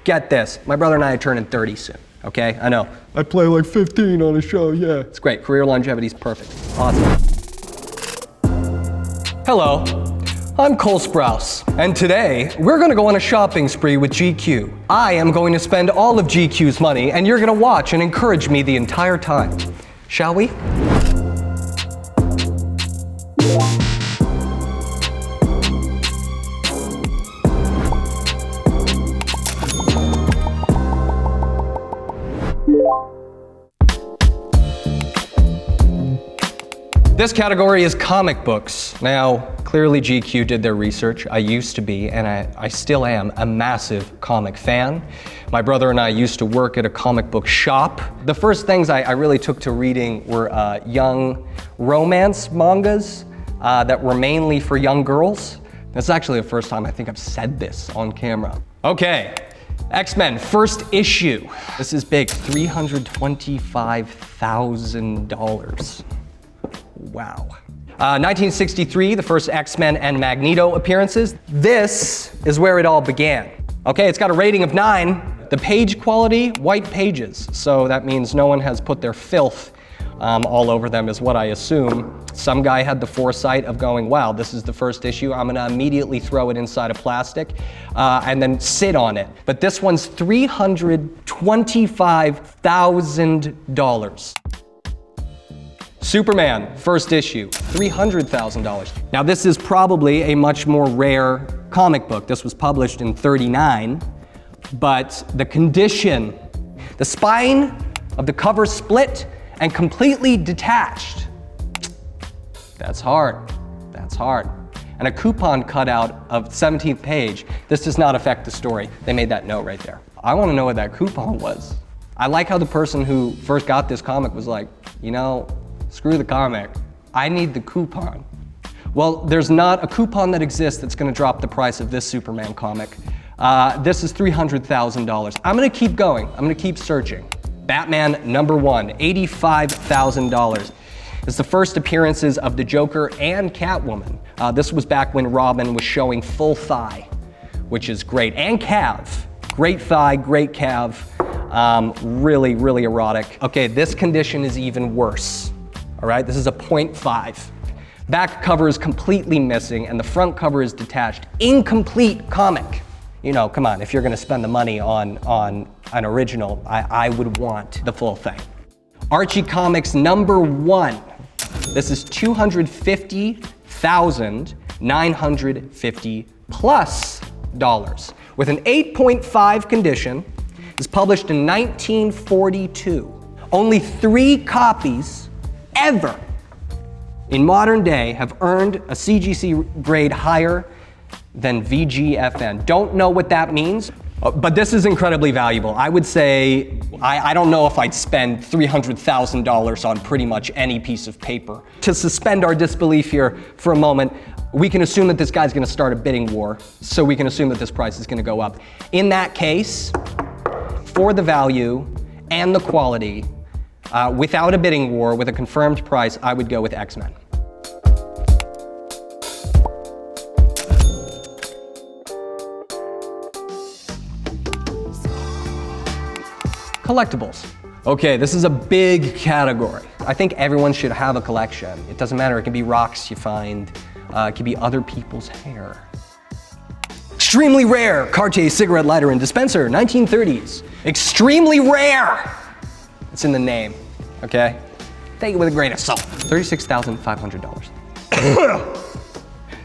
get this. My brother and I are turning 30 soon, okay? I know. I play like 15 on a show, yeah. It's great. Career longevity is perfect. Awesome. Hello, I'm Cole Sprouse, and today we're gonna go on a shopping spree with GQ. I am going to spend all of GQ's money, and you're gonna watch and encourage me the entire time. Shall we? This category is comic books. Now, clearly GQ did their research. I used to be, and I still am, a massive comic fan. My brother and I used to work at a comic book shop. The first things I really took to reading were young romance mangas that were mainly for young girls. That's actually the first time I think I've said this on camera. Okay, X-Men, first issue. This is big, $325,000. Wow. 1963, the first X-Men and Magneto appearances. This is where it all began. Okay, it's got a rating of 9. The page quality, white pages. So that means no one has put their filth all over them is what I assume. Some guy had the foresight of going, wow, this is the first issue. I'm gonna immediately throw it inside of plastic and then sit on it. But this one's $325,000. Superman, first issue, $300,000. Now this is probably a much more rare comic book. This was published in '39, but the condition, the spine of the cover split and completely detached. That's hard, that's hard. And a coupon cutout of the 17th page. This does not affect the story. They made that note right there. I wanna know what that coupon was. I like how the person who first got this comic was like, you know, screw the comic, I need the coupon. Well, there's not a coupon that exists that's gonna drop the price of this Superman comic. This is $300,000. I'm gonna keep going, I'm gonna keep searching. Batman #1, $85,000. It's the first appearances of the Joker and Catwoman. This was back when Robin was showing full thigh, which is great, and calf. Great thigh, great calf, really, really erotic. Okay, this condition is even worse. All right, this is a 0.5. Back cover is completely missing and the front cover is detached. Incomplete comic. You know, come on, if you're gonna spend the money on an original, I would want the full thing. Archie Comics #1. This is $250,950 plus dollars. With an 8.5 condition, it's published in 1942. Only 3 copies ever in modern day have earned a CGC grade higher than VGFN. Don't know what that means, but this is incredibly valuable. I would say, I don't know if I'd spend $300,000 on pretty much any piece of paper. To suspend our disbelief here for a moment, we can assume that this guy's gonna start a bidding war, so we can assume that this price is gonna go up. In that case, for the value and the quality, without a bidding war, with a confirmed price, I would go with X-Men. Collectibles. Okay, this is a big category. I think everyone should have a collection. It doesn't matter, it can be rocks you find, it can be other people's hair. Extremely rare Cartier cigarette lighter and dispenser, 1930s. Extremely rare! It's in the name, okay? Take it with a grain of salt. $36,500.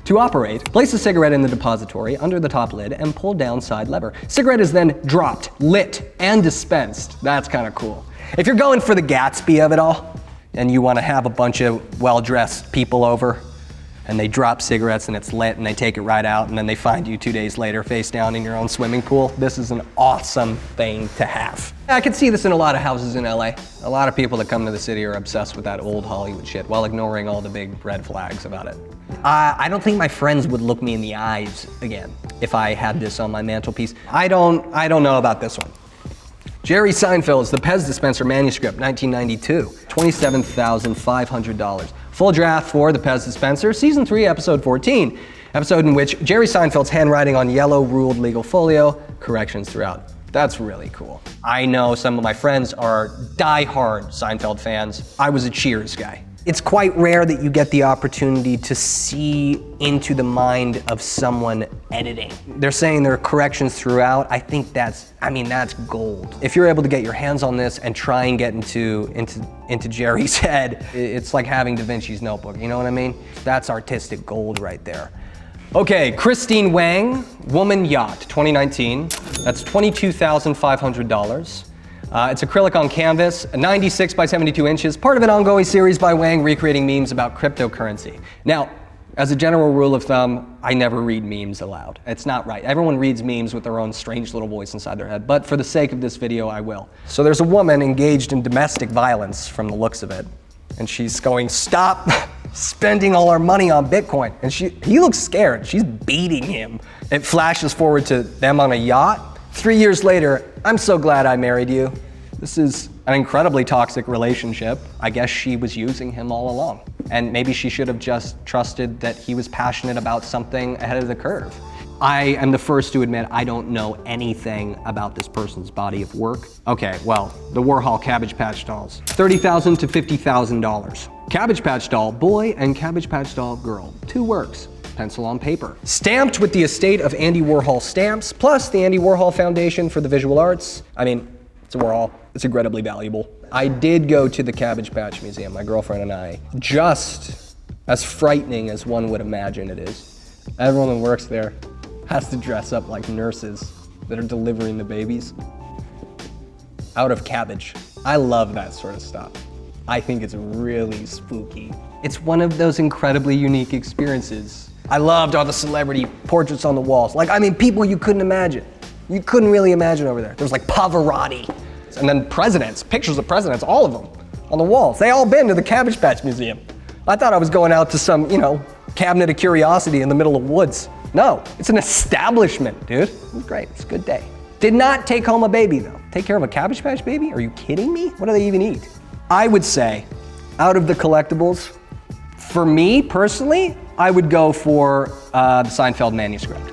To operate, place the cigarette in the depository under the top lid and pull down side lever. Cigarette is then dropped, lit, and dispensed. That's kind of cool. If you're going for the Gatsby of it all, and you want to have a bunch of well-dressed people over, and they drop cigarettes and it's lit and they take it right out and then they find you 2 days later face down in your own swimming pool, this is an awesome thing to have. I could see this in a lot of houses in LA. A lot of people that come to the city are obsessed with that old Hollywood shit while ignoring all the big red flags about it. I don't think my friends would look me in the eyes again if I had this on my mantelpiece. I don't know about this one. Jerry Seinfeld's The Pez Dispenser Manuscript, 1992, $27,500. Full draft for The Pez Dispenser, Season 3, Episode 14. Episode in which Jerry Seinfeld's handwriting on yellow ruled legal folio, corrections throughout. That's really cool. I know some of my friends are die-hard Seinfeld fans. I was a Cheers guy. It's quite rare that you get the opportunity to see into the mind of someone editing. They're saying there are corrections throughout. I think that's gold. If you're able to get your hands on this and try and get into Jerry's head, it's like having Da Vinci's notebook, you know what I mean? That's artistic gold right there. Okay, Christine Wang, Woman Yacht, 2019. That's $22,500. It's acrylic on canvas, 96 by 72 inches, part of an ongoing series by Wang recreating memes about cryptocurrency. Now, as a general rule of thumb, I never read memes aloud. It's not right. Everyone reads memes with their own strange little voice inside their head, but for the sake of this video, I will. So there's a woman engaged in domestic violence from the looks of it, and she's going, "Stop spending all our money on Bitcoin." And he looks scared. She's beating him. It flashes forward to them on a yacht. 3 years later, "I'm so glad I married you." This is an incredibly toxic relationship. I guess she was using him all along. And maybe she should have just trusted that he was passionate about something ahead of the curve. I am the first to admit I don't know anything about this person's body of work. Okay, well, the Warhol Cabbage Patch dolls. $30,000 to $50,000. Cabbage Patch doll boy and Cabbage Patch doll girl. 2 works. Pencil on paper. Stamped with the estate of Andy Warhol stamps, plus the Andy Warhol Foundation for the Visual Arts. I mean, it's a Warhol. It's incredibly valuable. I did go to the Cabbage Patch Museum, my girlfriend and I. Just as frightening as one would imagine it is. Everyone that works there has to dress up like nurses that are delivering the babies out of cabbage. I love that sort of stuff. I think it's really spooky. It's one of those incredibly unique experiences. I loved all the celebrity portraits on the walls. People you couldn't imagine. You couldn't really imagine over there. There was like Pavarotti. And then presidents, pictures of presidents, all of them on the walls. They all been to the Cabbage Patch Museum. I thought I was going out to some, cabinet of curiosity in the middle of woods. No, it's an establishment, dude. It was great, it's a good day. Did not take home a baby though. Take care of a Cabbage Patch baby? Are you kidding me? What do they even eat? I would say, out of the collectibles, for me personally, I would go for the Seinfeld manuscript.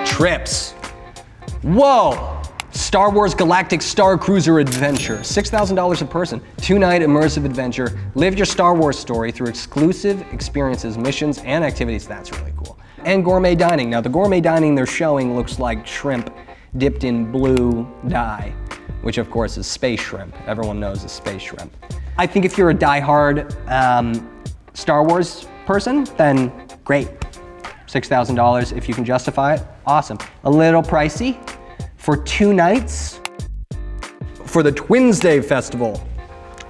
Trips. Whoa! Star Wars Galactic Star Cruiser Adventure, $6,000 a person, 2-night immersive adventure. Live your Star Wars story through exclusive experiences, missions, and activities. That's really cool. And gourmet dining. Now the gourmet dining they're showing looks like shrimp dipped in blue dye, which of course is space shrimp. Everyone knows is space shrimp. I think if you're a diehard Star Wars person, then great. $6,000 if you can justify it, awesome. A little pricey for 2 nights for the Twins Day Festival.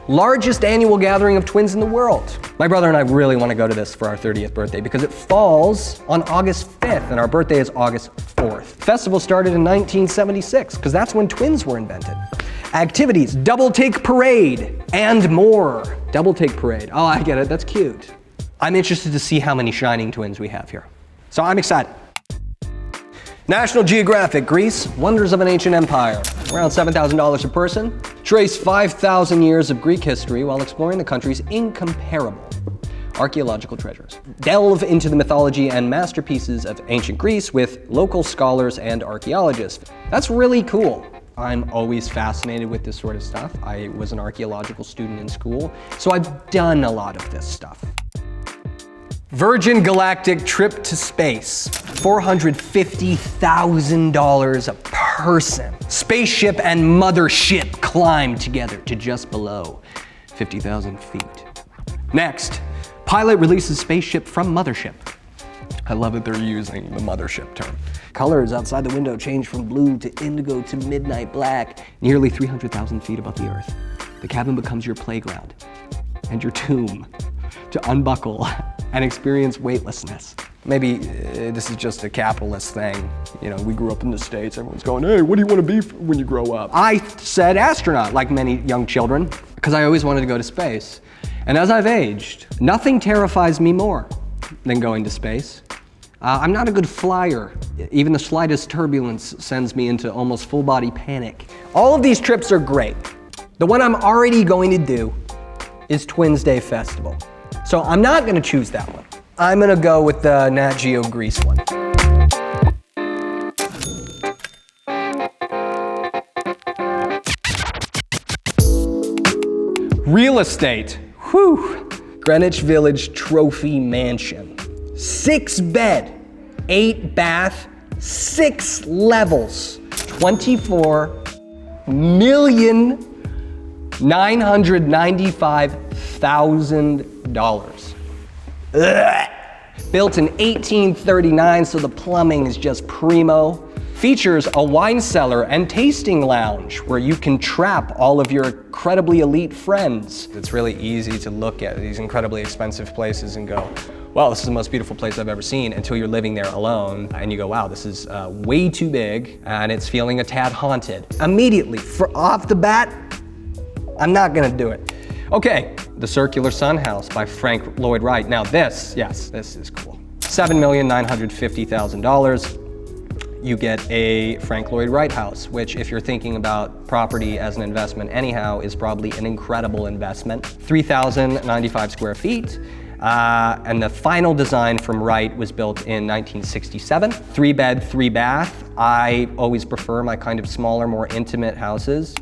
Largest annual gathering of twins in the world. My brother and I really want to go to this for our 30th birthday because it falls on August 5th and our birthday is August 4th. The festival started in 1976 because that's when twins were invented. Activities, double take parade, and more. Double take parade, oh I get it, that's cute. I'm interested to see how many shining twins we have here. So I'm excited. National Geographic, Greece, Wonders of an Ancient Empire. Around $7,000 a person. Trace 5,000 years of Greek history while exploring the country's incomparable archaeological treasures. Delve into the mythology and masterpieces of ancient Greece with local scholars and archaeologists. That's really cool. I'm always fascinated with this sort of stuff. I was an archaeological student in school, so I've done a lot of this stuff. Virgin Galactic trip to space, $450,000 a person. Spaceship and mothership climb together to just below 50,000 feet. Next, pilot releases spaceship from mothership. I love that they're using the mothership term. Colors outside the window change from blue to indigo to midnight black, nearly 300,000 feet above the Earth. The cabin becomes your playground and your tomb to unbuckle and experience weightlessness. Maybe this is just a capitalist thing. We grew up in the States, everyone's going, hey, what do you want to be when you grow up? I said astronaut, like many young children, because I always wanted to go to space. And as I've aged, nothing terrifies me more than going to space. I'm not a good flyer. Even the slightest turbulence sends me into almost full body panic. All of these trips are great. The one I'm already going to do is Twins Day Festival. So I'm not gonna choose that one. I'm gonna go with the Nat Geo Grease one. Real estate, whew. Greenwich Village Trophy Mansion. 6 bed, 8 bath, 6 levels, $24,995,000. Built in 1839, so the plumbing is just primo. Features a wine cellar and tasting lounge where you can trap all of your incredibly elite friends. It's really easy to look at these incredibly expensive places and go, wow, this is the most beautiful place I've ever seen, until you're living there alone and you go, wow, this is way too big and it's feeling a tad haunted. Immediately, off the bat, I'm not gonna do it. Okay, The Circular Sun House by Lloyd Wright. Now this is cool. $7,950,000. You get a Frank Lloyd Wright house, which if you're thinking about property as an investment anyhow, is probably an incredible investment. 3,095 square feet. And the final design from Wright was built in 1967. 3 bed, 3 bath. I always prefer my kind of smaller, more intimate houses.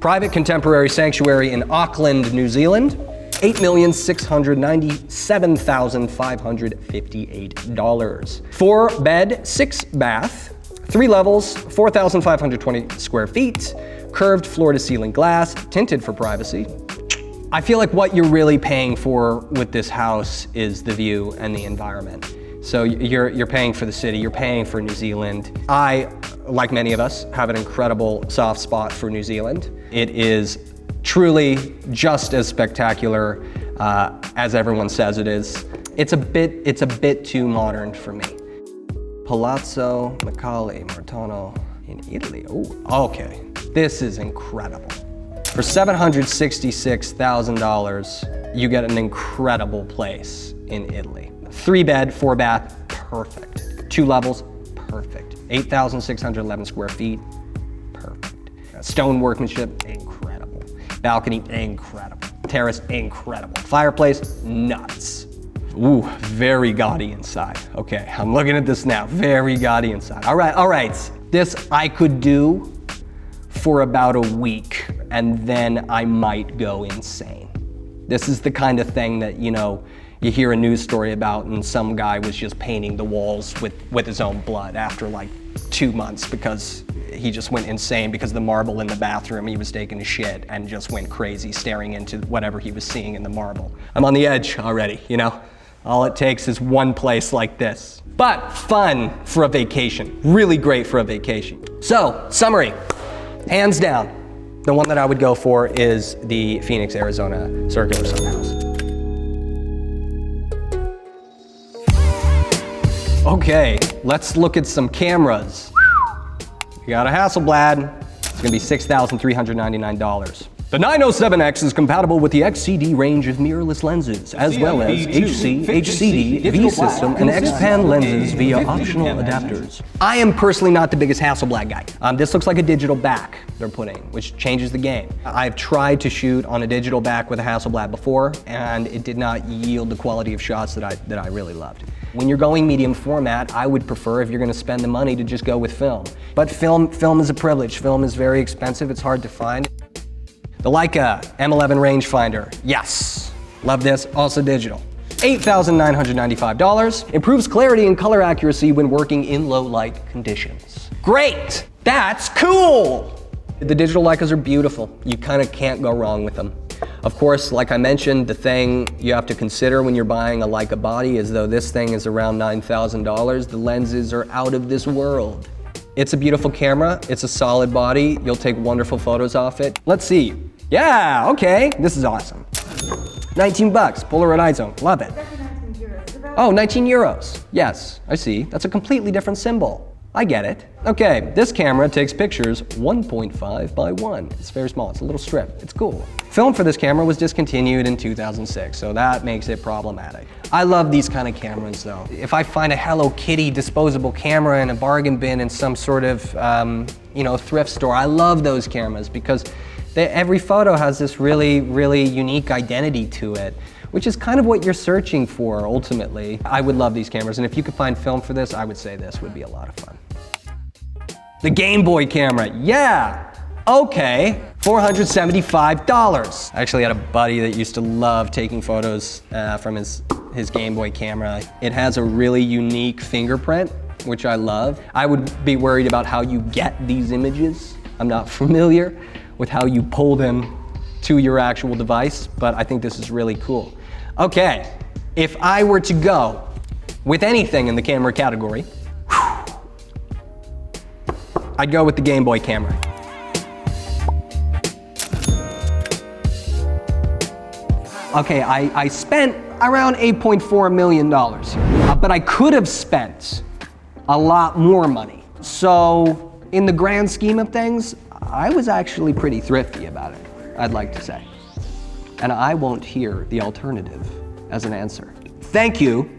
Private contemporary sanctuary in Auckland, New Zealand. $8,697,558. 4 bed, 6 bath, 3 levels, 4,520 square feet, curved floor to ceiling glass, tinted for privacy. I feel like what you're really paying for with this house is the view and the environment. So you're paying for the city, you're paying for New Zealand. I, like many of us, have an incredible soft spot for New Zealand. It is truly just as spectacular as everyone says it is. It's a bit too modern for me. Palazzo Macaulay Martano in Italy. Oh, okay. This is incredible. For $766,000, you get an incredible place in Italy. 3 bed, 4 bath, perfect. 2 levels, perfect. 8,611 square feet, perfect. Stone workmanship, incredible. Balcony, incredible. Terrace, incredible. Fireplace, nuts. Ooh, very gaudy inside. Okay, I'm looking at this now, very gaudy inside. All right. This I could do for about a week, and then I might go insane. This is the kind of thing that, you know, you hear a news story about and some guy was just painting the walls with his own blood after like 2 months because he just went insane because the marble in the bathroom, he was taking a shit and just went crazy staring into whatever he was seeing in the marble. I'm on the edge already, you know? All it takes is one place like this. But fun for a vacation, really great for a vacation. So, summary, hands down, the one that I would go for is the Phoenix, Arizona Circular Sun House. Okay, let's look at some cameras. We got a Hasselblad, it's gonna be $6,399. The 907X is compatible with the XCD range of mirrorless lenses, as well as HC, HCD, V-System, and X-Pan lenses via optional adapters. I am personally not the biggest Hasselblad guy. This looks like a digital back they're putting, which changes the game. I've tried to shoot on a digital back with a Hasselblad before, and it did not yield the quality of shots that I really loved. When you're going medium format, I would prefer, if you're gonna spend the money, to just go with film. But film is a privilege. Film is very expensive, it's hard to find. The Leica M11 Rangefinder, yes, love this, also digital. $8,995, improves clarity and color accuracy when working in low light conditions. Great, that's cool! The digital Leicas are beautiful. You kind of can't go wrong with them. Of course, like I mentioned, the thing you have to consider when you're buying a Leica body is though this thing is around $9,000, the lenses are out of this world. It's a beautiful camera, it's a solid body, you'll take wonderful photos off it. Let's see. Yeah, okay, this is awesome. 19 bucks, Polaroid iZone, love it. Oh, 19 euros. Yes, I see. That's a completely different symbol. I get it. Okay, this camera takes pictures 1.5 by 1. It's very small, it's a little strip, it's cool. Film for this camera was discontinued in 2006, so that makes it problematic. I love these kind of cameras though. If I find a Hello Kitty disposable camera in a bargain bin in some sort of, thrift store, I love those cameras because every photo has this really, really unique identity to it. which is kind of what you're searching for ultimately. I would love these cameras, and if you could find film for this, I would say this would be a lot of fun. The Game Boy camera, yeah! Okay, $475. I actually had a buddy that used to love taking photos from his Game Boy camera. It has a really unique fingerprint, which I love. I would be worried about how you get these images. I'm not familiar with how you pull them to your actual device, but I think this is really cool. Okay, if I were to go with anything in the camera category, I'd go with the Game Boy camera. Okay, I spent around $8.4 million here, but I could have spent a lot more money. So in the grand scheme of things, I was actually pretty thrifty about it, I'd like to say. And I won't hear the alternative as an answer. Thank you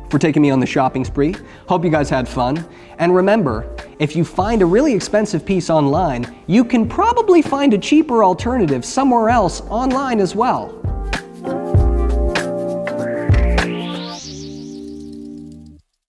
for taking me on the shopping spree. Hope you guys had fun. And remember, if you find a really expensive piece online, you can probably find a cheaper alternative somewhere else online as well.